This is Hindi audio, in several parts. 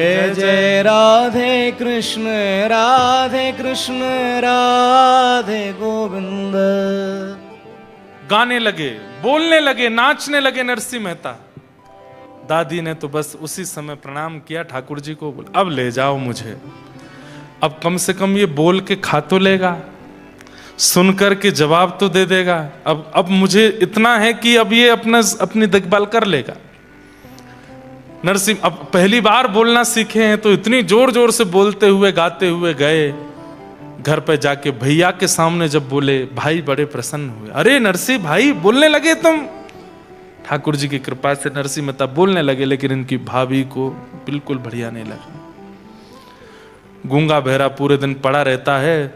जय जय राधे कृष्ण राधे गोविंद। गाने लगे, बोलने लगे, नाचने लगे नरसिंह मेहता। दादी ने तो बस उसी समय प्रणाम किया ठाकुर जी को, बोला अब ले जाओ मुझे, अब कम से कम ये बोल के खा तो लेगा, सुनकर के जवाब तो दे देगा। अब मुझे इतना है कि अब ये अपनी देखभाल कर लेगा। नरसिंह अब पहली बार बोलना सीखे हैं तो इतनी जोर जोर से बोलते हुए गाते हुए गए। घर पे जाके भैया के सामने जब बोले, भाई बड़े प्रसन्न हुए। अरे नरसिंह भाई बोलने लगे तुम। ठाकुर जी की कृपा से नरसिंह मेहता बोलने लगे, लेकिन इनकी भाभी को बिल्कुल बढ़िया नहीं लगा। गूंगा बहरा पूरे दिन पड़ा रहता है,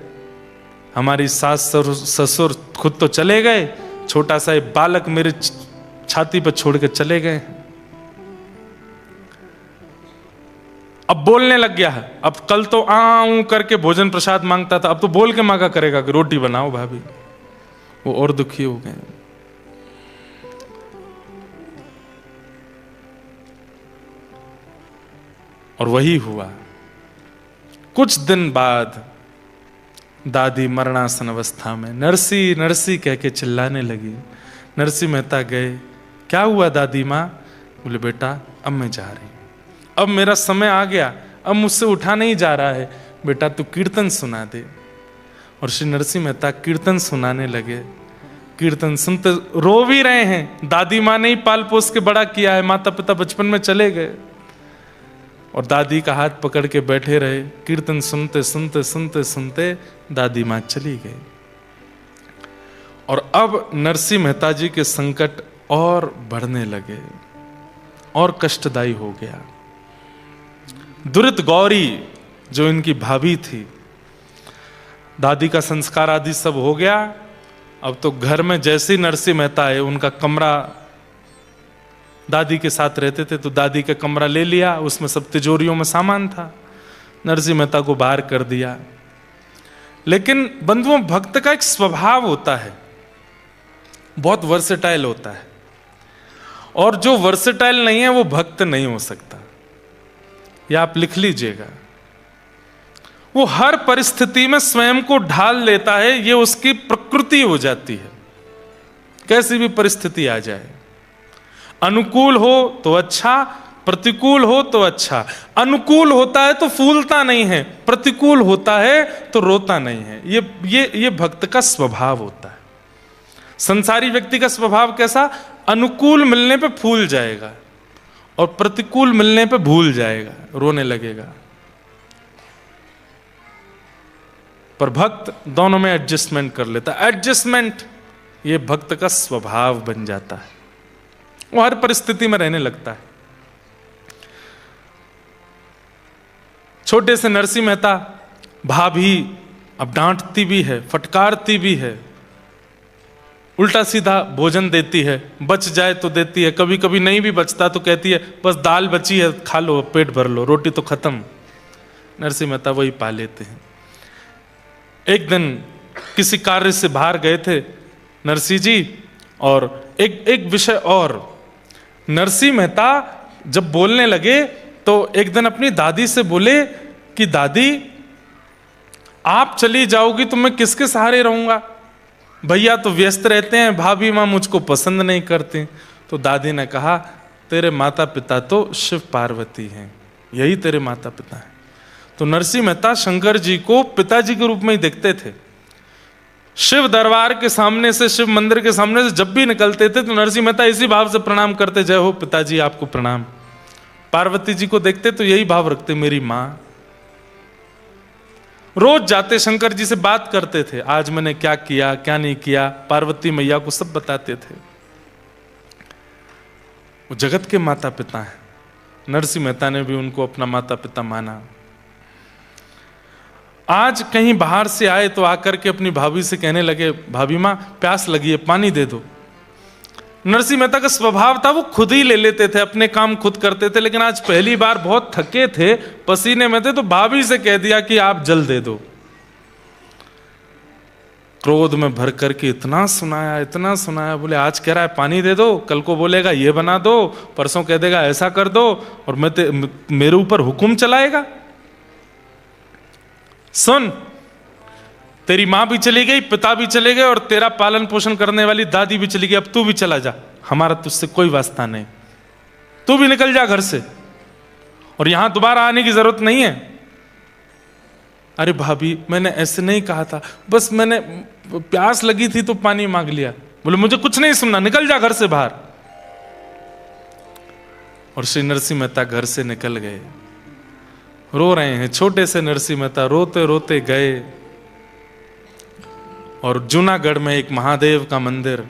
हमारी सास ससुर खुद तो चले गए, छोटा सा बालक मेरे छाती पर छोड़ के चले गए। अब बोलने लग गया है। अब कल तो आऊं करके भोजन प्रसाद मांगता था, अब तो बोल के मांगा करेगा कि रोटी बनाओ भाभी। वो और दुखी हो गए। और वही हुआ। कुछ दिन बाद दादी मरणासन अवस्था में नरसी नरसी कह के चिल्लाने लगी। नरसिंह मेहता गए, क्या हुआ दादी माँ? बोले बेटा अब मैं जा रही, अब मेरा समय आ गया, अब मुझसे उठा नहीं जा रहा है, बेटा तू कीर्तन सुना दे। और श्री नरसिंह मेहता कीर्तन सुनाने लगे। कीर्तन सुनते रो भी रहे हैं, दादी माँ ने ही पाल पोस के बड़ा किया है, माता पिता बचपन में चले गए। और दादी का हाथ पकड़ के बैठे रहे। कीर्तन सुनते सुनते सुनते सुनते दादी माँ चली गई। और अब नरसिंह मेहता जी के संकट और बढ़ने लगे और कष्टदायी हो गया। दुरित गौरी जो इनकी भाभी थी, दादी का संस्कार आदि सब हो गया। अब तो घर में जैसे ही नरसिंह मेहता है, उनका कमरा, दादी के साथ रहते थे तो दादी का कमरा ले लिया, उसमें सब तिजोरियों में सामान था, नरसिंह मेहता को बाहर कर दिया। लेकिन बंधुओं, भक्त का एक स्वभाव होता है, बहुत वर्सेटाइल होता है, और जो वर्सेटाइल नहीं है वो भक्त नहीं हो सकता। या आप लिख लीजिएगा, वो हर परिस्थिति में स्वयं को ढाल लेता है, ये उसकी प्रकृति हो जाती है। कैसी भी परिस्थिति आ जाए, अनुकूल हो तो अच्छा, प्रतिकूल हो तो अच्छा। अनुकूल होता है तो फूलता नहीं है, प्रतिकूल होता है तो रोता नहीं है। ये भक्त का स्वभाव होता है। संसारी व्यक्ति का स्वभाव कैसा? अनुकूल मिलने पे फूल जाएगा और प्रतिकूल मिलने पे भूल जाएगा, रोने लगेगा। पर भक्त दोनों में एडजस्टमेंट कर लेता है। एडजस्टमेंट ये भक्त का स्वभाव बन जाता है, वो हर परिस्थिति में रहने लगता है। छोटे से नरसिंह मेहता, भाभी अब डांटती भी है, फटकारती भी है, उल्टा सीधा भोजन देती है, बच जाए तो देती है, कभी कभी नहीं भी बचता तो कहती है बस दाल बची है खा लो, पेट भर लो, रोटी तो खत्म। नरसिंह मेहता वही पा लेते हैं। एक दिन किसी कार्य से बाहर गए थे नरसिंह जी, और एक विषय और, नरसिंह मेहता जब बोलने लगे तो एक दिन अपनी दादी से बोले कि दादी आप चली जाओगी तो मैं किसके सहारे रहूंगा? भैया तो व्यस्त रहते हैं, भाभी माँ मुझको पसंद नहीं करती। तो दादी ने कहा तेरे माता पिता तो शिव पार्वती हैं, यही तेरे माता पिता हैं। तो नरसिंह मेहता शंकर जी को पिताजी के रूप में ही देखते थे। शिव दरबार के सामने से, शिव मंदिर के सामने से जब भी निकलते थे तो नरसिंह मेहता इसी भाव से प्रणाम करते, जय हो पिताजी आपको प्रणाम। पार्वती जी को देखते तो यही भाव रखते, मेरी माँ। रोज जाते शंकर जी से बात करते थे, आज मैंने क्या किया क्या नहीं किया, पार्वती मैया को सब बताते थे। वो जगत के माता पिता हैं। नरसिंह मेहता ने भी उनको अपना माता पिता माना। आज कहीं बाहर से आए तो आकर के अपनी भाभी से कहने लगे, भाभी माँ प्यास लगी है, पानी दे दो। नरसिंह मेहता का स्वभाव था वो खुद ही ले लेते थे, अपने काम खुद करते थे। लेकिन आज पहली बार बहुत थके थे, पसीने में थे, तो भाभी से कह दिया कि आप जल दे दो। क्रोध में भर करके इतना सुनाया, बोले आज कह रहा है पानी दे दो, कल को बोलेगा ये बना दो, परसों कह देगा ऐसा कर दो, और मेरे ऊपर हुक्म चलाएगा। सुन, तेरी माँ भी चली गई, पिता भी चले गए, और तेरा पालन पोषण करने वाली दादी भी चली गई, अब तू भी चला जा, हमारा तुझसे कोई वास्ता नहीं, तू भी निकल जा घर से, और यहां दोबारा आने की जरूरत नहीं है। अरे भाभी, मैंने ऐसे नहीं कहा था, बस मैंने प्यास लगी थी तो पानी मांग लिया। बोले मुझे कुछ नहीं सुनना, निकल जा घर से बाहर। और श्री नरसिंह मेहता घर से निकल गए। रो रहे हैं छोटे से नरसिंह मेहता, रोते रोते गए, और जूनागढ़ में एक महादेव का मंदिर,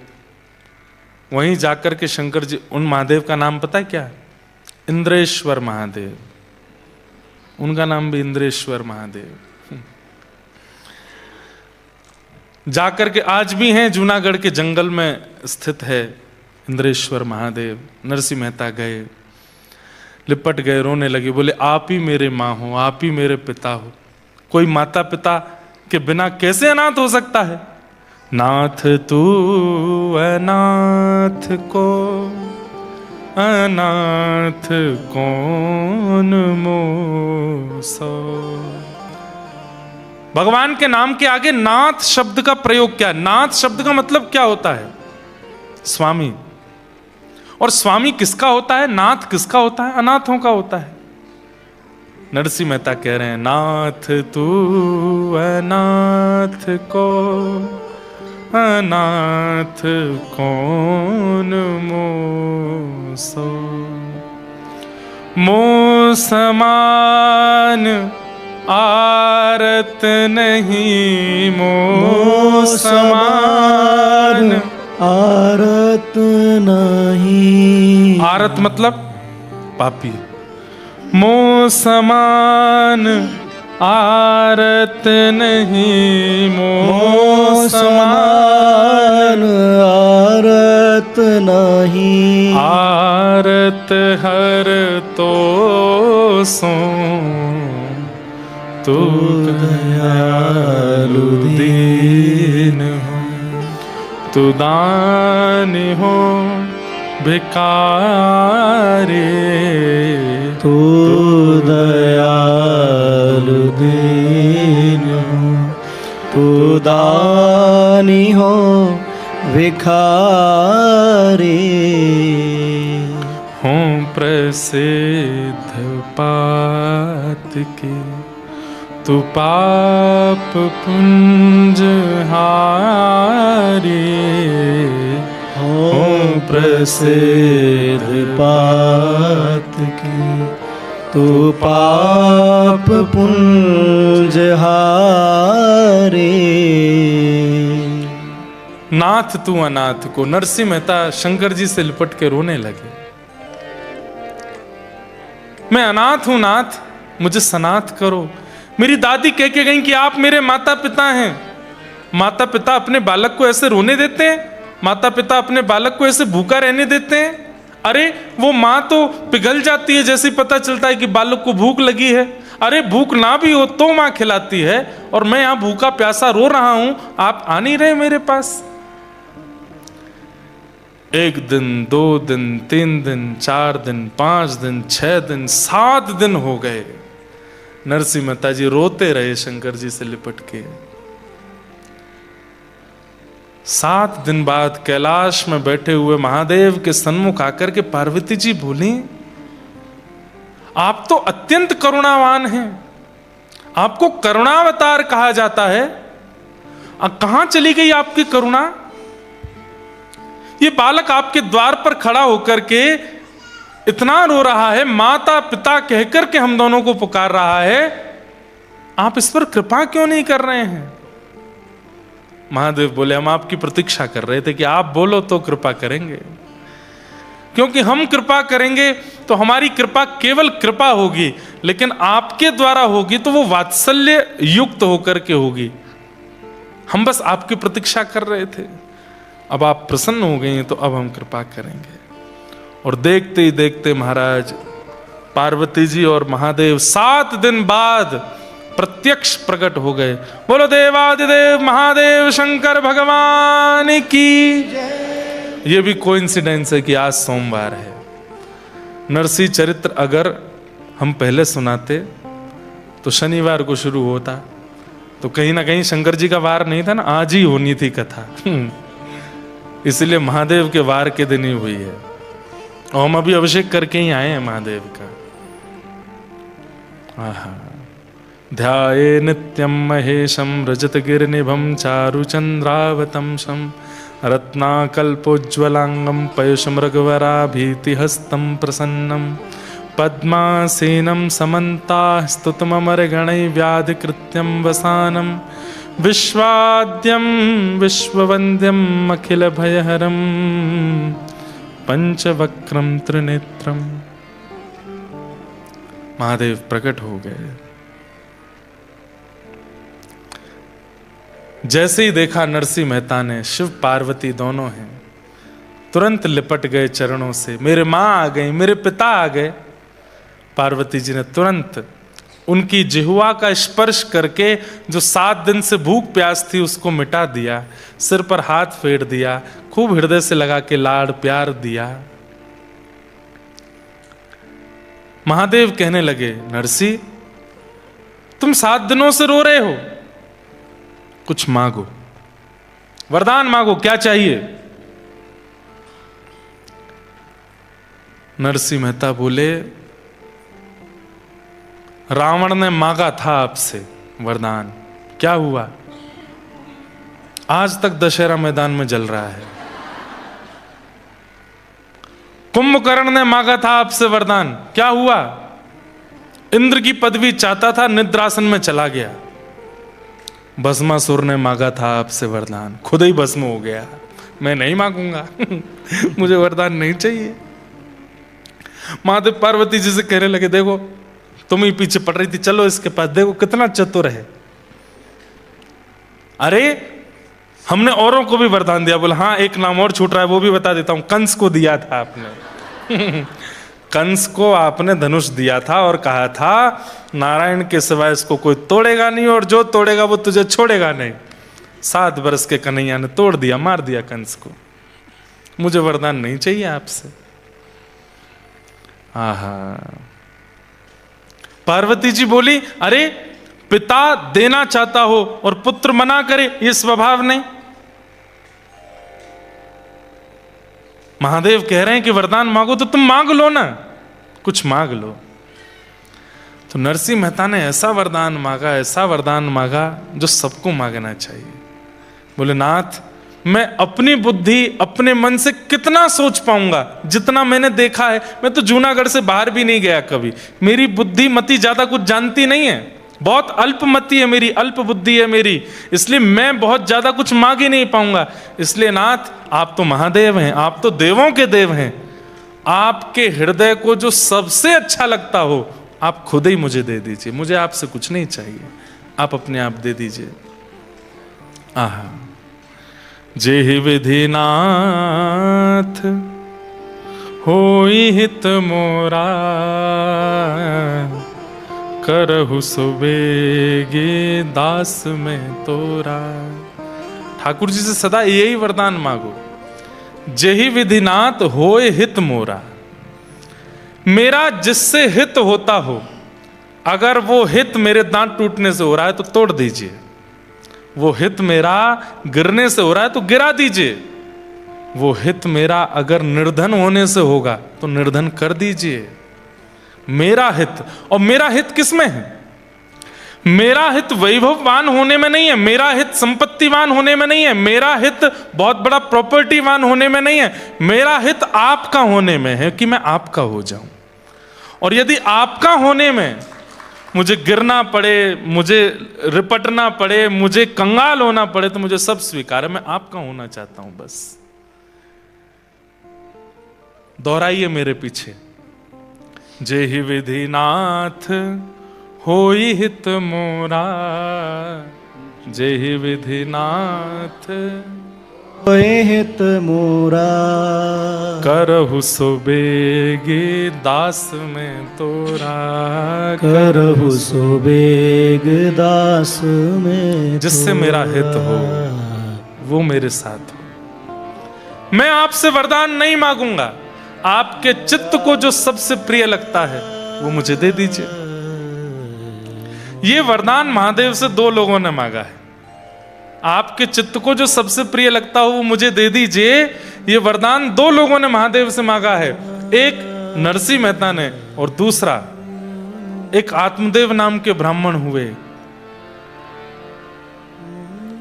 वहीं जाकर के शंकर जी, उन महादेव का नाम पता है क्या? इंद्रेश्वर महादेव, उनका नाम भी इंद्रेश्वर महादेव। जाकर के आज भी हैं, जूनागढ़ के जंगल में स्थित है इंद्रेश्वर महादेव। नरसिंह मेहता गए, लिपट गए, रोने लगे, बोले आप ही मेरे माँ हो, आप ही मेरे पिता हो, कोई माता पिता के बिना कैसे अनाथ हो सकता है? नाथ तू अनाथ को अनाथ कौन मोसो। भगवान के नाम के आगे नाथ शब्द का प्रयोग क्या? नाथ शब्द का मतलब क्या होता है? स्वामी। और स्वामी किसका होता है? नाथ किसका होता है? अनाथों का होता है। नरसिंह मेहता कह रहे हैं, नाथ तू अनाथ को अनाथ कौन मोसो। मो समान आरत नहीं, मो समान आरत नहीं। आरत मतलब पापी। मो समान आरत नहीं, मो समान आरत नहीं। आरत हर तो सो तू दयालु दीन हो, तू दान हो भिखारी, तू दयालु दीन हो, तू दानी हो भिखारी। हों प्रसिद्ध पात के तू पाप पुंज हारी। हों प्रसिद्ध पात के तू पाप पुंज हारी। नाथ तू अनाथ को। नरसिंह मेहता शंकर जी से लिपट के रोने लगे, मैं अनाथ हूं नाथ, मुझे सनाथ करो। मेरी दादी कह के गई कि आप मेरे माता पिता हैं। माता पिता अपने बालक को ऐसे रोने देते हैं? माता पिता अपने बालक को ऐसे भूखा रहने देते हैं? अरे वो माँ तो पिघल जाती है जैसे पता चलता है कि बालक को भूख लगी है। अरे भूख ना भी हो तो माँ खिलाती है, और मैं यहां भूखा प्यासा रो रहा हूं, आप आ नहीं रहे मेरे पास। 1 दिन, 2 दिन, 3 दिन, 4 दिन, 5 दिन, 6 दिन, 7 दिन हो गए। नरसिंह मेहता जी रोते रहे शंकर जी से लिपट के। 7 दिन बाद कैलाश में बैठे हुए महादेव के सन्मुख आकर के पार्वती जी बोली, आप तो अत्यंत करुणावान हैं, आपको करुणावतार कहा जाता है, कहां चली गई आपकी करुणा? ये बालक आपके द्वार पर खड़ा होकर के इतना रो रहा है, माता पिता कहकर के हम दोनों को पुकार रहा है, आप इस पर कृपा क्यों नहीं कर रहे हैं? महादेव बोले, हम आपकी प्रतीक्षा कर रहे थे कि आप बोलो तो कृपा करेंगे, क्योंकि हम कृपा करेंगे तो हमारी कृपा केवल कृपा होगी, लेकिन आपके द्वारा होगी तो वो वात्सल्य युक्त होकर के होगी। हम बस आपकी प्रतीक्षा कर रहे थे, अब आप प्रसन्न हो गए हैं तो अब हम कृपा करेंगे। और देखते ही देखते महाराज पार्वती जी और महादेव 7 दिन बाद प्रत्यक्ष प्रकट हो गए। बोलो देवादिदेव महादेव शंकर भगवान की। ये भी कोइंसिडेंस है कि आज सोमवार है। नरसिंह चरित्र अगर हम पहले सुनाते तो शनिवार को शुरू होता, तो कहीं ना कहीं शंकर जी का वार नहीं था ना, आज ही होनी थी कथा। इसलिए महादेव के वार के दिन ही हुई है। और हम अभी अभिषेक करके ही आए हैं महादेव का। आहा। ध्याये नित्यं महेशं रजतगिरिनिभं चारुचन्द्रावतंसं रत्नाकल्पोज्ज्वलांगं पयुषमृगवराभीतिहस्तं प्रसन्नं पद्मासीनं समन्ताः स्तुतममरगणैः व्याधिकृत्यं वसानं विश्वाद्यं विश्ववन्द्यम् अखिलभयहरं पंचवक्रं त्रिनेत्रं। महादेव प्रकट हो गए। जैसे ही देखा नरसिंह मेहता ने शिव पार्वती दोनों हैं, तुरंत लिपट गए चरणों से। मेरे माँ आ गई, मेरे पिता आ गए। पार्वती जी ने तुरंत उनकी जिह्वा का स्पर्श करके जो 7 दिन से भूख प्यास थी उसको मिटा दिया, सिर पर हाथ फेर दिया, खूब हृदय से लगा के लाड़ प्यार दिया। महादेव कहने लगे, नरसिंह तुम 7 दिनों से रो रहे हो, कुछ मांगो, वरदान मांगो, क्या चाहिए? नरसिंह मेहता बोले, रावण ने मांगा था आपसे वरदान, क्या हुआ? आज तक दशहरा मैदान में जल रहा है। कुंभकर्ण ने मांगा था आपसे वरदान, क्या हुआ? इंद्र की पदवी चाहता था, निद्रासन में चला गया। भस्मासुर ने मांगा था आपसे वरदान, खुद ही भस्म हो गया। मैं नहीं मांगूंगा। मुझे वरदान नहीं चाहिए। महादेव पार्वती जी से कहने लगे, देखो तुम ही पीछे पड़ रही थी, चलो इसके पास, देखो कितना चतुर है। अरे हमने औरों को भी वरदान दिया। बोला हाँ, एक नाम और छूट रहा है, वो भी बता देता हूं। कंस को दिया था आपने। कंस को आपने धनुष दिया था और कहा था नारायण के सिवाय इसको कोई तोड़ेगा नहीं, और जो तोड़ेगा वो तुझे छोड़ेगा नहीं। 7 वर्ष के कन्हैया ने तोड़ दिया, मार दिया कंस को। मुझे वरदान नहीं चाहिए आपसे। आहा। पार्वती जी बोली, अरे पिता देना चाहता हो और पुत्र मना करे, ये स्वभाव नहीं। महादेव कह रहे हैं कि वरदान मांगो तो तुम मांग लो ना, कुछ मांग लो। तो नरसिंह मेहता ने ऐसा वरदान मांगा, ऐसा वरदान मांगा जो सबको मांगना चाहिए। बोले नाथ, मैं अपनी बुद्धि अपने मन से कितना सोच पाऊंगा, जितना मैंने देखा है। मैं तो जूनागढ़ से बाहर भी नहीं गया कभी। मेरी बुद्धि मति ज्यादा कुछ जानती नहीं है, बहुत अल्पमति है मेरी, अल्प बुद्धि है मेरी, इसलिए मैं बहुत ज्यादा कुछ मांग ही नहीं पाऊंगा। इसलिए नाथ, आप तो महादेव हैं, आप तो देवों के देव हैं, आपके हृदय को जो सबसे अच्छा लगता हो आप खुद ही मुझे दे दीजिए। मुझे आपसे कुछ नहीं चाहिए, आप अपने आप दे दीजिए। आहा। जेहि विधि नाथ होई हित मोरा, करहु सुबेगे दास में तोरा। ठाकुर जी से सदा यही वरदान मांगो, जेहि विधिनाथ होए हित मोरा। मेरा जिससे हित होता हो, अगर वो हित मेरे दांत टूटने से हो रहा है तो तोड़ दीजिए, वो हित मेरा गिरने से हो रहा है तो गिरा दीजिए, वो हित मेरा अगर निर्धन होने से होगा तो निर्धन कर दीजिए। मेरा हित, और मेरा हित किसमें है? मेरा हित वैभववान होने में नहीं है, मेरा हित संपत्तिवान होने में नहीं है, मेरा हित बहुत बड़ा प्रॉपर्टीवान होने में नहीं है। मेरा हित आपका होने में है कि मैं आपका हो जाऊं। और यदि आपका होने में मुझे गिरना पड़े, मुझे रिपटना पड़े, मुझे कंगाल होना पड़े, तो मुझे सब स्वीकार है। मैं आपका होना चाहता हूं बस। दोहराइए मेरे पीछे, जेहि विधिनाथ होई हित मोरा, जेहि विधिनाथ हित मोरा। करहु सुबेगे दास में तोरा। करहु सुबेग दास में जिससे मेरा हित हो वो मेरे साथ हो। मैं आपसे वरदान नहीं मांगूंगा, आपके चित्त को जो सबसे प्रिय लगता है वो मुझे दे दीजिए। ये वरदान महादेव से दो लोगों ने मांगा है। आपके चित्त को जो सबसे प्रिय लगता हो वो मुझे दे दीजिए, ये वरदान दो लोगों ने महादेव से मांगा है। एक नरसिंह मेहता ने और दूसरा एक आत्मदेव नाम के ब्राह्मण हुए।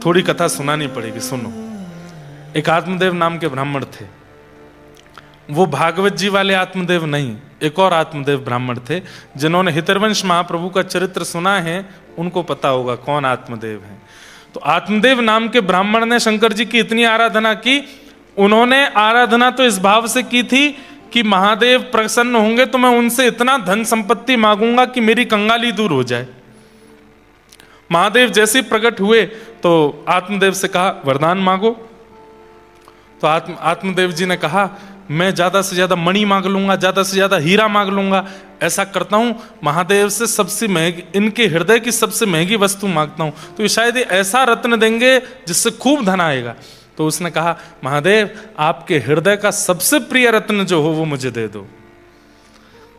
थोड़ी कथा सुनानी पड़ेगी, सुनो। एक आत्मदेव नाम के ब्राह्मण थे। वो भागवत जी वाले आत्मदेव नहीं, एक और आत्मदेव ब्राह्मण थे। जिन्होंने हितरवंश महाप्रभु का चरित्र सुना है उनको पता होगा कौन आत्मदेव है। तो आत्मदेव नाम के ब्राह्मण ने शंकर जी की इतनी आराधना की। उन्होंने आराधना तो इस भाव से की थी कि महादेव प्रसन्न होंगे तो मैं उनसे इतना धन संपत्ति मांगूंगा कि मेरी कंगाली दूर हो जाए। महादेव जैसे ही प्रकट हुए तो आत्मदेव से कहा वरदान मांगो। तो आत्मदेव जी ने कहा मैं ज्यादा से ज्यादा मणि मांग लूंगा, ज्यादा से ज्यादा हीरा मांग लूंगा। ऐसा करता हूं महादेव से सबसे महंगी, इनके हृदय की सबसे महंगी वस्तु मांगता हूं, तो ये शायद ऐसा रत्न देंगे जिससे खूब धन आएगा। तो उसने कहा महादेव आपके हृदय का सबसे प्रिय रत्न जो हो वो मुझे दे दो।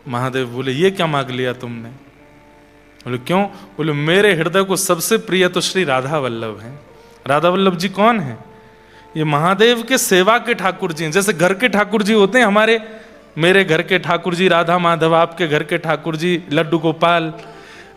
महादेव बोले ये क्या मांग लिया तुमने? बोले क्यों? बोले मेरे हृदय को सबसे प्रिय तो श्री राधा वल्लभ है। राधा वल्लभ जी कौन है? ये महादेव के सेवा के ठाकुर जी हैं। जैसे घर के ठाकुर जी होते हैं हमारे, मेरे घर के ठाकुर जी राधा माधव, आपके घर के ठाकुर जी लड्डू गोपाल,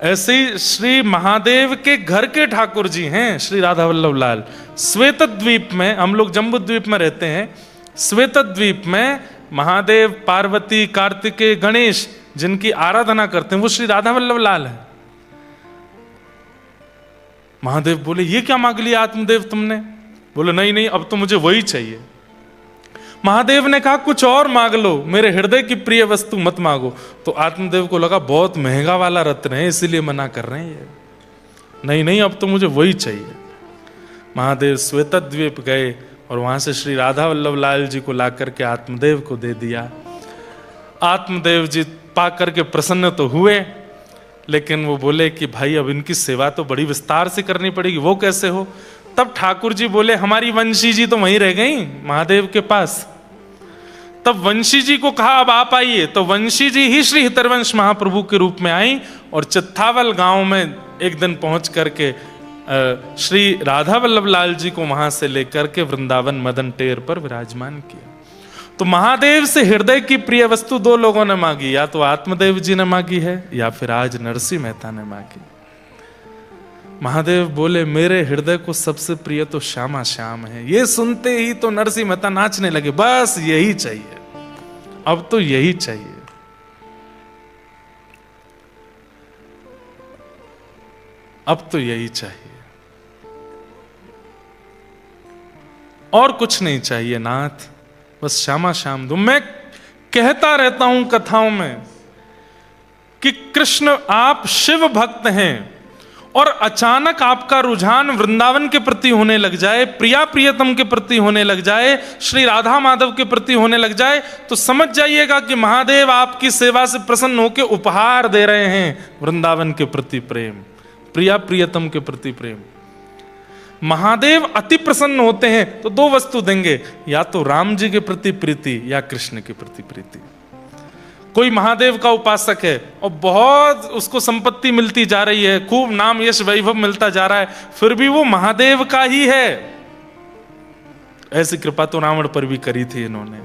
ऐसे ही श्री महादेव के घर के ठाकुर जी हैं श्री राधा वल्लभ लाल। श्वेत द्वीप में, हम लोग जम्बू द्वीप में रहते हैं, श्वेत द्वीप में महादेव, पार्वती, कार्तिकेय, गणेश जिनकी आराधना करते हैं वो श्री राधा वल्लभ लाल है। महादेव बोले ये क्या मांग लिया आत्मदेव तुमने? बोले नहीं नहीं अब तो मुझे वही चाहिए। महादेव ने कहा कुछ और मांग लो, मेरे हृदय की प्रिय वस्तु मत मांगो। तो आत्मदेव को लगा बहुत महंगा वाला रत्न है इसीलिए मना कर रहे हैं ये। नहीं नहीं अब तो मुझे वही चाहिए। महादेव श्वेत द्वीप गए और वहां से श्री राधा वल्लभ लाल जी को ला करके आत्मदेव को दे दिया। आत्मदेव जी पा करके प्रसन्न तो हुए, लेकिन वो बोले कि भाई अब इनकी सेवा तो बड़ी विस्तार से करनी पड़ेगी। वो कैसे हो? तब ठाकुर जी बोले हमारी वंशी जी तो वहीं रह गई महादेव के पास। तब वंशी जी को कहा अब आप आइए। तो वंशी जी ही श्री हितरवंश महाप्रभु के रूप में आई और चित्थावल गांव में एक दिन पहुंच करके श्री राधा वल्लभ लाल जी को वहां से लेकर के वृंदावन मदन टेर पर विराजमान किया। तो महादेव से हृदय की प्रिय वस्तु दो लोगों ने मांगी, या तो आत्मदेव जी ने मांगी है या फिर आज नरसिंह मेहता ने मांगी। महादेव बोले मेरे हृदय को सबसे प्रिय तो श्यामा श्याम है। ये सुनते ही तो नरसिंह मेहता नाचने लगे, बस यही चाहिए, अब तो यही चाहिए। अब तो यही चाहिए, और कुछ नहीं चाहिए नाथ, बस श्यामा श्याम दो। मैं कहता रहता हूं कथाओं में कि कृष्ण आप शिव भक्त हैं और अचानक आपका रुझान वृंदावन के प्रति होने लग जाए, प्रिया प्रियतम के प्रति होने लग जाए, श्री राधा माधव के प्रति होने लग जाए, तो समझ जाइएगा कि महादेव आपकी सेवा से प्रसन्न होकर उपहार दे रहे हैं वृंदावन के प्रति प्रेम, प्रिया प्रियतम के प्रति प्रेम। महादेव अति प्रसन्न होते हैं तो दो वस्तु देंगे, या तो राम जी के प्रति प्रीति या कृष्ण के प्रति प्रीति। कोई महादेव का उपासक है और बहुत उसको संपत्ति मिलती जा रही है, खूब नाम यश वैभव मिलता जा रहा है, फिर भी वो महादेव का ही है। ऐसी कृपा तो रावण पर भी करी थी इन्होंने।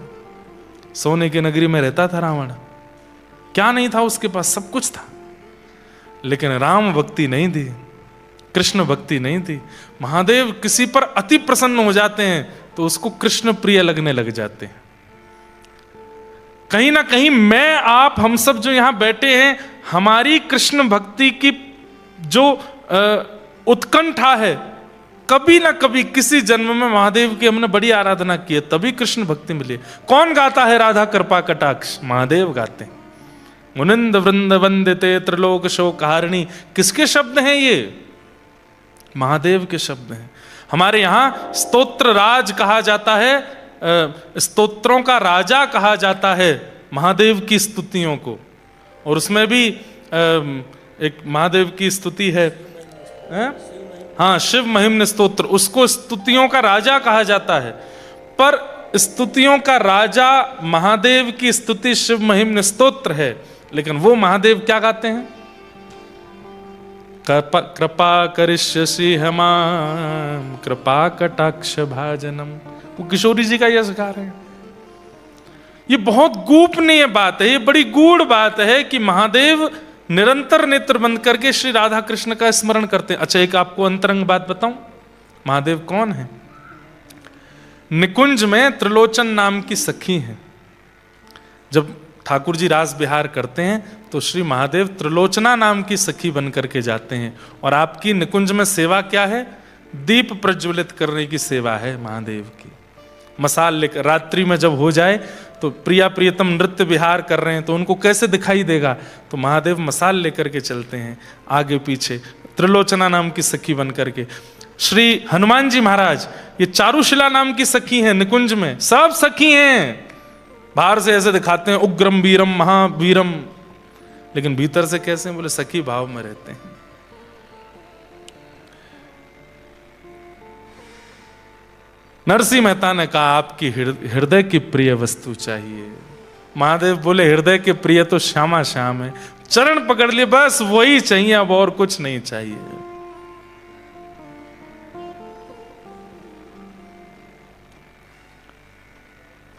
सोने की नगरी में रहता था रावण, क्या नहीं था उसके पास? सब कुछ था, लेकिन राम भक्ति नहीं थी, कृष्ण भक्ति नहीं थी। महादेव किसी पर अति प्रसन्न हो जाते हैं तो उसको कृष्ण प्रिय लगने लग जाते हैं। कहीं ना कहीं मैं, आप, हम सब जो यहां बैठे हैं, हमारी कृष्ण भक्ति की जो उत्कंठा है, कभी ना कभी किसी जन्म में महादेव की हमने बड़ी आराधना की है, तभी कृष्ण भक्ति मिली। कौन गाता है राधा कृपा कटाक्ष? महादेव गाते हैं। मुनिंद वृंद वंदिते त्रिलोक शोकहारिणी, किसके शब्द हैं ये? महादेव के शब्द हैं। हमारे यहाँ स्तोत्र राज कहा जाता है, स्तोत्रों का राजा कहा जाता है महादेव की स्तुतियों को। और उसमें भी एक महादेव की स्तुति है, हाँ, शिव महिम्न स्तोत्र, उसको स्तुतियों का राजा कहा जाता है। पर स्तुतियों का राजा महादेव की स्तुति शिव महिम्न स्तोत्र है, लेकिन वो महादेव क्या गाते हैं? कृपा करिष्यसि हमाम कृपा कटाक्ष भाजनम। वो किशोरी जी का यश गा रहे हैं। ये बहुत गोपनीय बात है, ये बड़ी गूढ़ बात है कि महादेव निरंतर नेत्र बंद करके श्री राधा कृष्ण का स्मरण करते हैं। अच्छा, एक आपको अंतरंग बात बताऊं, महादेव कौन है? निकुंज में त्रिलोचन नाम की सखी है। जब ठाकुर जी रास विहार करते हैं तो श्री महादेव त्रिलोचना नाम की सखी बन करके जाते हैं। और आपकी निकुंज में सेवा क्या है? दीप प्रज्वलित करने की सेवा है महादेव की। मसाल लेकर रात्रि में जब हो जाए तो प्रिया प्रियतम नृत्य विहार कर रहे हैं तो उनको कैसे दिखाई देगा? तो महादेव मसाल लेकर के चलते हैं आगे पीछे, त्रिलोचना नाम की सखी बन करके। श्री हनुमान जी महाराज ये चारुशिला नाम की सखी हैं निकुंज में, सब सखी हैं। बाहर से ऐसे दिखाते हैं उग्रम वीरम महावीरम, लेकिन भीतर से कैसे? बोले सखी भाव में रहते हैं। नरसिंह मेहता ने कहा आपकी हृदय की प्रिय वस्तु चाहिए। महादेव बोले हृदय के प्रिय तो श्यामा श्याम है, चरण पकड़ लिए बस वही चाहिए, अब और कुछ नहीं चाहिए।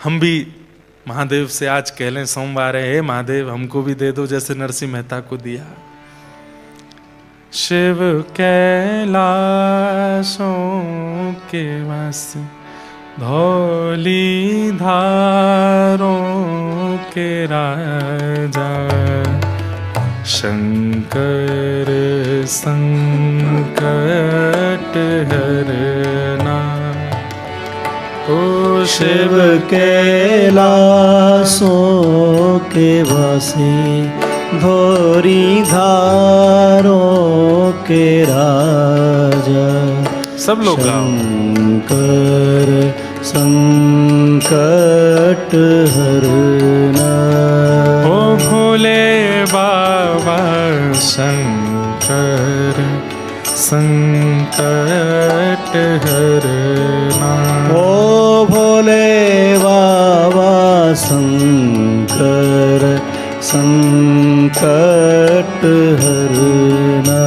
हम भी महादेव से आज कह लें सोमवार है, महादेव हमको भी दे दो जैसे नरसिंह मेहता को दिया। शिव कैलाशों के वासी धौली धारों के राजा, शंकर संकट हरना। ओ शिव कैलाशों के वासी धौरी धारों के राजा, सब लोग गाओ। शंकर संकट हरना। ओ भोले बाबा शंकर संकट हरना। ओ भोले बाबा शंकर संकट हरना।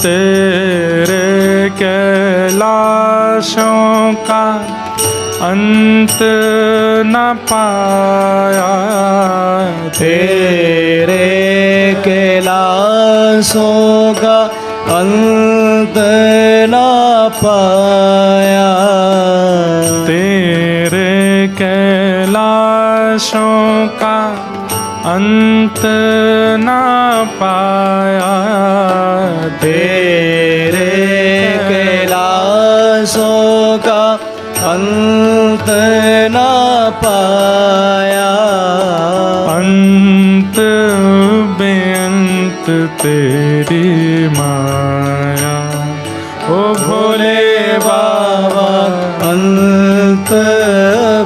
तेरे कैलाशों का अंत न पाया, तेरे कैलाशों का अंत न पाया। तेरे कैलाशों का अंत न पाया। तेरे कैलाशों का अंत न पाया। अंत बेअंत तेरी माया। ओ भोले बाबा अंत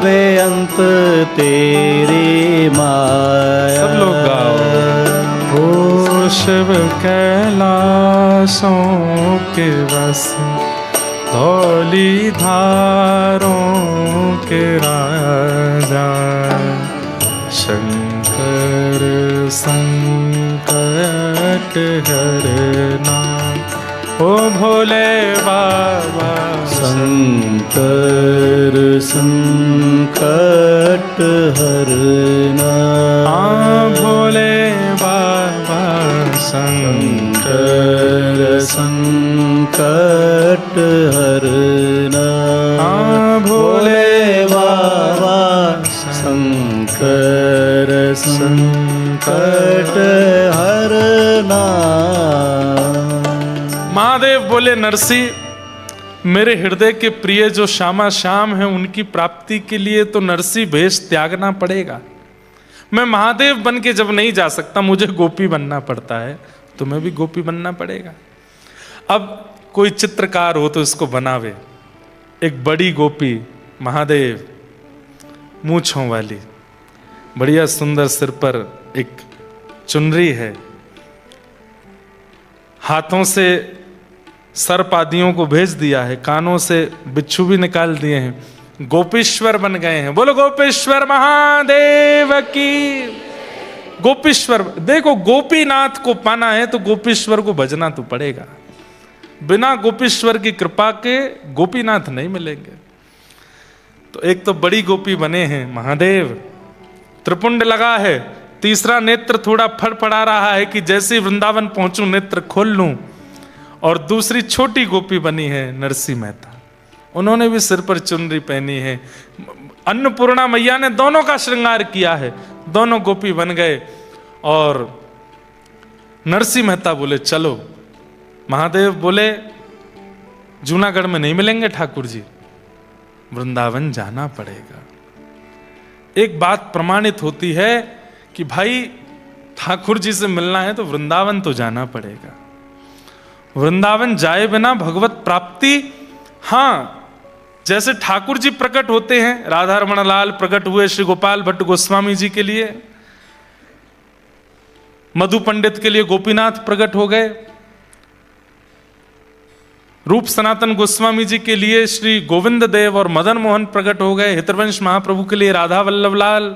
बेअंत तेरी माया। सब लोग गाओ। ओ शिव कैलाशों के वासी धौली धारों के राजा, शंकर संकट हरना। ओ भोले बाबा शंकर संकट हरना। भोले बाबा शंकर संकट हरना। भोले बाबा शंकर संकट हरना। महादेव बोले नरसिंह, मेरे हृदय के प्रिय जो श्यामा श्याम हैं उनकी प्राप्ति के लिए तो नरसिंह भेष त्यागना पड़ेगा। मैं महादेव बन के जब नहीं जा सकता, मुझे गोपी बनना पड़ता है, तुम्हें भी गोपी बनना पड़ेगा। अब कोई चित्रकार हो तो इसको बनावे। एक बड़ी गोपी महादेव, मूंछों वाली, बढ़िया सुंदर, सिर पर एक चुनरी है, हाथों से सर्प आदियों को भेज दिया है, कानों से बिच्छू भी निकाल दिए हैं, गोपीश्वर बन गए हैं। बोलो गोपेश्वर महादेव की। गोपीश्वर, देखो गोपीनाथ को पाना है तो गोपीश्वर को भजना तो पड़ेगा। बिना गोपीश्वर की कृपा के गोपीनाथ नहीं मिलेंगे। तो एक तो बड़ी गोपी बने हैं महादेव, त्रिपुंड लगा है, तीसरा नेत्र थोड़ा फड़फड़ा रहा है कि जैसे वृंदावन पहुंचूं नेत्र खोल लूं। और दूसरी छोटी गोपी बनी है नरसिंह मेहता, उन्होंने भी सिर पर चुनरी पहनी है। अन्नपूर्णा मैया ने दोनों का श्रृंगार किया है, दोनों गोपी बन गए। और नरसिंह मेहता बोले चलो, महादेव बोले जूनागढ़ में नहीं मिलेंगे ठाकुर जी, वृंदावन जाना पड़ेगा। एक बात प्रमाणित होती है कि भाई ठाकुर जी से मिलना है तो वृंदावन तो जाना पड़ेगा। वृंदावन जाए बिना भगवत प्राप्ति, हाँ, जैसे ठाकुर जी प्रकट होते हैं, राधा रमण लाल प्रकट हुए श्री गोपाल भट्ट गोस्वामी जी के लिए, मधु पंडित के लिए गोपीनाथ प्रकट हो गए, रूप सनातन गोस्वामी जी के लिए श्री गोविंद देव और मदन मोहन प्रकट हो गए, हितवंश महाप्रभु के लिए राधा वल्लभ लाल।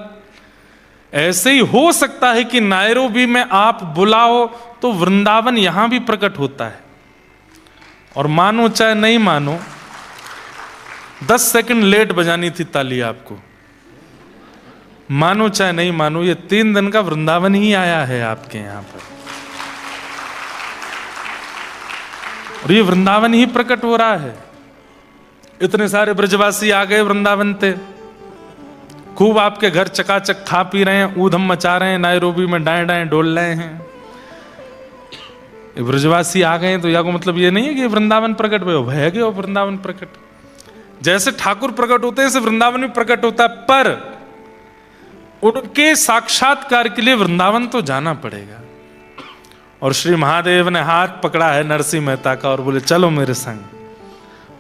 ऐसे ही हो सकता है कि नायरोबी में आप बुलाओ तो वृंदावन यहां भी प्रकट होता है। और मानो चाहे नहीं मानो, 10 सेकंड लेट बजानी थी ताली आपको, मानो चाहे नहीं मानो, ये 3 दिन का वृंदावन ही आया है आपके यहां पर, और ये वृंदावन ही प्रकट हो रहा है। इतने सारे ब्रजवासी आ गए वृंदावन से, खूब आपके घर चकाचक खा पी रहे हैं, ऊधम मचा रहे हैं, नायरोबी में डाएं डाएं डोल रहे हैं। ब्रजवासी आ गए तो या को मतलब ये नहीं है कि वृंदावन प्रकट हुए, भय गए वृंदावन प्रकट। जैसे ठाकुर प्रकट होते हैं ऐसे वृंदावन भी प्रकट होता है, पर उनके साक्षात्कार के लिए वृंदावन तो जाना पड़ेगा। और श्री महादेव ने हाथ पकड़ा है नरसिंह मेहता का और बोले चलो मेरे संग,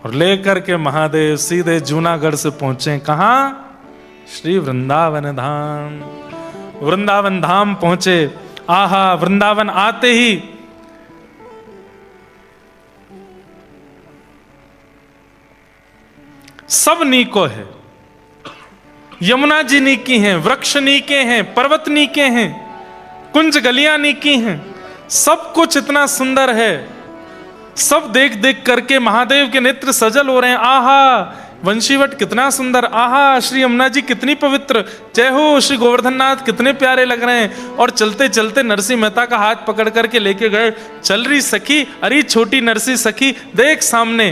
और लेकर के महादेव सीधे जूनागढ़ से पहुंचे कहां? श्री वृंदावन धाम। वृंदावन धाम पहुंचे। आहा, वृंदावन आते ही सब नीको है, यमुना जी नीकी हैं, वृक्ष नीके हैं, पर्वत नीके हैं, कुंज गलियां नीकी हैं, सब कुछ इतना सुंदर है। सब देख देख करके महादेव के नेत्र सजल हो रहे हैं। आहा, वंशीवट कितना सुंदर, आहा, श्री यमुना जी कितनी पवित्र, जय हो, श्री गोवर्धन नाथ कितने प्यारे लग रहे हैं। और चलते चलते नरसिंह मेहता का हाथ पकड़ करके लेके गए। चल रही सखी, अरे छोटी नरसिंह सखी, देख सामने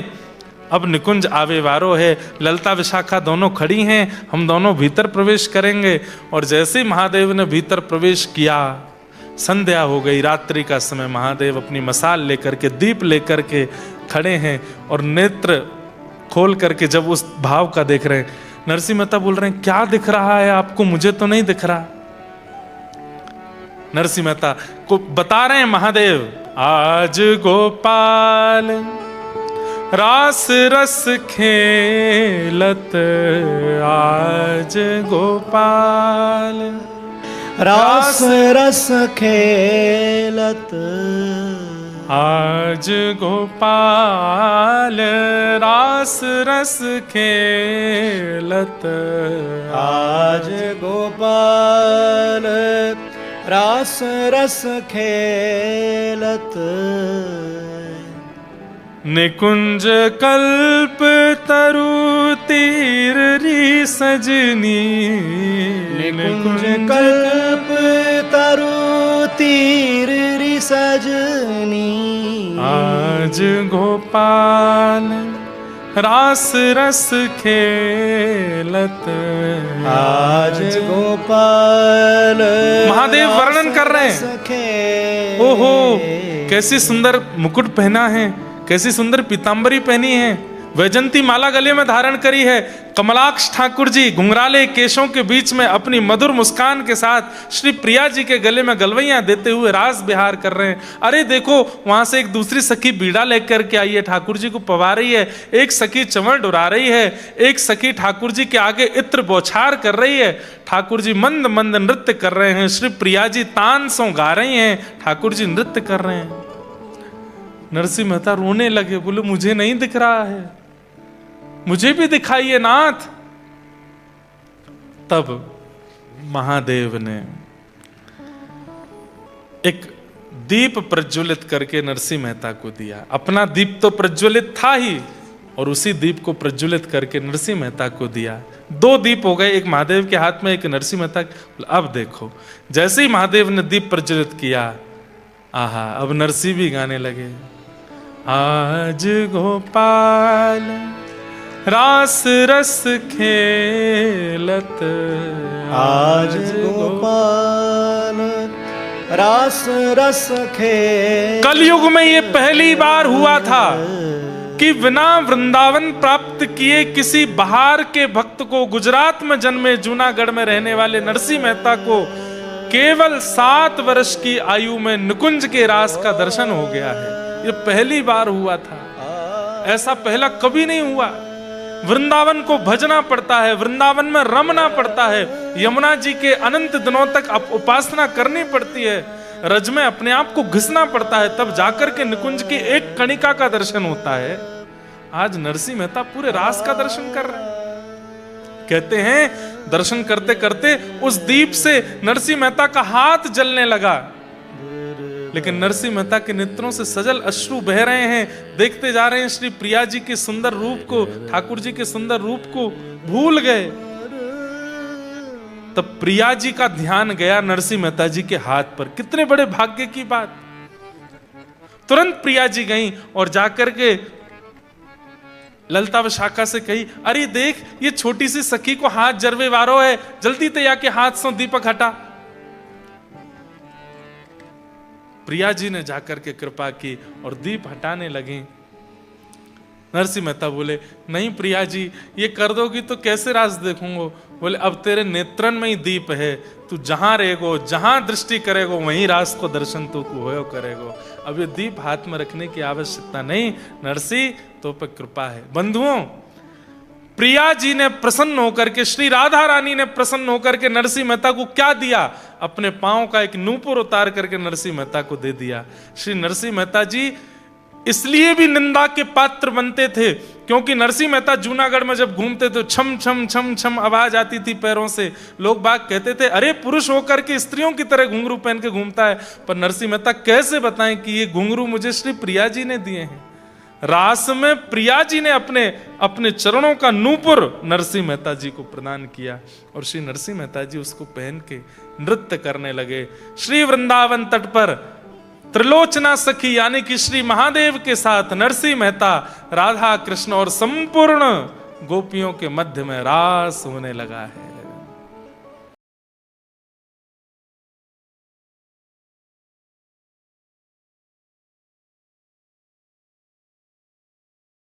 अब निकुंज आवे वारो है, ललता विशाखा दोनों खड़ी हैं, हम दोनों भीतर प्रवेश करेंगे। और जैसे महादेव ने भीतर प्रवेश किया, संध्या हो गई, रात्रि का समय। महादेव अपनी मसाल लेकर के, दीप लेकर के खड़े हैं और नेत्र खोल करके जब उस भाव का देख रहे हैं, नरसिंह मेहता बोल रहे हैं क्या दिख रहा है आपको, मुझे तो नहीं दिख रहा। नरसिंह मेहता को बता रहे हैं महादेव, आज गोपाल रास रस खेलत, आज गोपाल रास रस खेलत, आज गोपाल रास रस खेलत, आज गोपाल रास रस खेलत। निकुंज कल्प तरु तीर री सजनी, निकुंज कल्प तरु तीर री सजनी, आज गोपाल रास रस खेलत, आज गोपाल महादेव वर्णन कर रहे हैं। ओहो, कैसी सुंदर मुकुट पहना है, कैसी सुंदर पीतांबरी पहनी है, वैजंती माला गले में धारण करी है। कमलाक्ष ठाकुर जी घुंघराले केशों के बीच में अपनी मधुर मुस्कान के साथ श्री प्रिया जी के गले में गलवैयां देते हुए रास विहार कर रहे हैं। अरे देखो, वहां से एक दूसरी सखी बीड़ा लेकर के आई है, ठाकुर जी को पवा रही है। एक सखी चंवर डुरा रही है, एक सखी ठाकुर जी के आगे इत्र बौछार कर रही है। ठाकुर जी मंद मंद नृत्य कर रहे हैं, श्री प्रिया जी तान सो गा रही हैं, ठाकुर जी नृत्य कर रहे हैं। नरसिंह मेहता रोने लगे, बोले मुझे नहीं दिख रहा है, मुझे भी दिखाइए नाथ। तब महादेव ने एक दीप प्रज्वलित करके नरसिंह मेहता को दिया। अपना दीप तो प्रज्वलित था ही, और उसी दीप को प्रज्वलित करके नरसिंह मेहता को दिया। 2 दीप हो गए, एक महादेव के हाथ में, एक नरसिंह मेहता। अब देखो, जैसे ही महादेव ने दीप प्रज्वलित किया, आहा, अब नरसिंह भी गाने लगे। आज गोपाल रास रस खेलत, आज गोपाल रास रस खेल। कलयुग में ये पहली बार हुआ था कि बिना वृंदावन प्राप्त किए किसी बाहर के भक्त को, गुजरात में जन्मे जूनागढ़ में रहने वाले नरसिंह मेहता को केवल 7 वर्ष की आयु में निकुंज के रास का दर्शन हो गया है। ये पहली बार हुआ था, ऐसा पहला कभी नहीं हुआ। वृंदावन को भजना पड़ता है, वृंदावन में रमना पड़ता है, यमुना जी के अनंत दिनों तक उपासना करनी पड़ती है, रज में अपने आप को घिसना पड़ता है, तब जाकर के निकुंज की एक कणिका का दर्शन होता है। आज नरसिंह मेहता पूरे रास का दर्शन कर रहे हैं। कहते हैं दर्शन करते करते उस दीप से नरसिंह मेहता का हाथ जलने लगा, लेकिन नरसिंह मेहता के नेत्रों से सजल अश्रु बह रहे हैं। देखते जा रहे हैं श्री प्रिया जी के सुंदर रूप को, ठाकुर जी के सुंदर रूप को भूल गए। तब प्रिया जी का ध्यान गया नरसिंह मेहता जी के हाथ पर। कितने बड़े भाग्य की बात। तुरंत प्रिया जी गईं और जाकर के ललता विशाखा से कही, अरे देख, ये छोटी सी सखी को हाथ जरवे वारो है, जल्दी तैया के हाथ से दीपक हटा। प्रिया जी ने जाकर के कृपा की और दीप हटाने लगी। नरसिंह मेहता बोले, नहीं प्रिया जी, ये कर दोगी तो कैसे रास देखूंगा। बोले, अब तेरे नेत्रन में ही दीप है, तू जहां रहेगो, जहां दृष्टि करेगो, वहीं रास को दर्शन तू होयो करेगो। अब ये दीप हाथ में रखने की आवश्यकता नहीं, नरसिंह तो पे कृपा है। बंधुओं, प्रिया जी ने प्रसन्न होकर के, श्री राधा रानी ने प्रसन्न होकर के नरसिंह मेहता को क्या दिया? अपने पांव का एक नूपुर उतार करके नरसिंह मेहता को दे दिया। श्री नरसिंह मेहता जी इसलिए भी निंदा के पात्र बनते थे क्योंकि नरसिंह मेहता जूनागढ़ में जब घूमते थे, छम छम छम छम आवाज आती थी पैरों से। लोग बाग कहते थे, अरे पुरुष होकर के स्त्रियों की तरह घुंघरू पहन के घूमता है। पर नरसिंह मेहता कैसे बताएं कि ये घुंघरू मुझे श्री प्रिया जी ने दिए हैं। रास में प्रिया जी ने अपने चरणों का नूपुर नरसिंह मेहता जी को प्रदान किया और श्री नरसिंह मेहता जी उसको पहन के नृत्य करने लगे। श्री वृंदावन तट पर त्रिलोचना सखी यानी कि श्री महादेव के साथ नरसिंह मेहता, राधा कृष्ण और संपूर्ण गोपियों के मध्य में रास होने लगा है।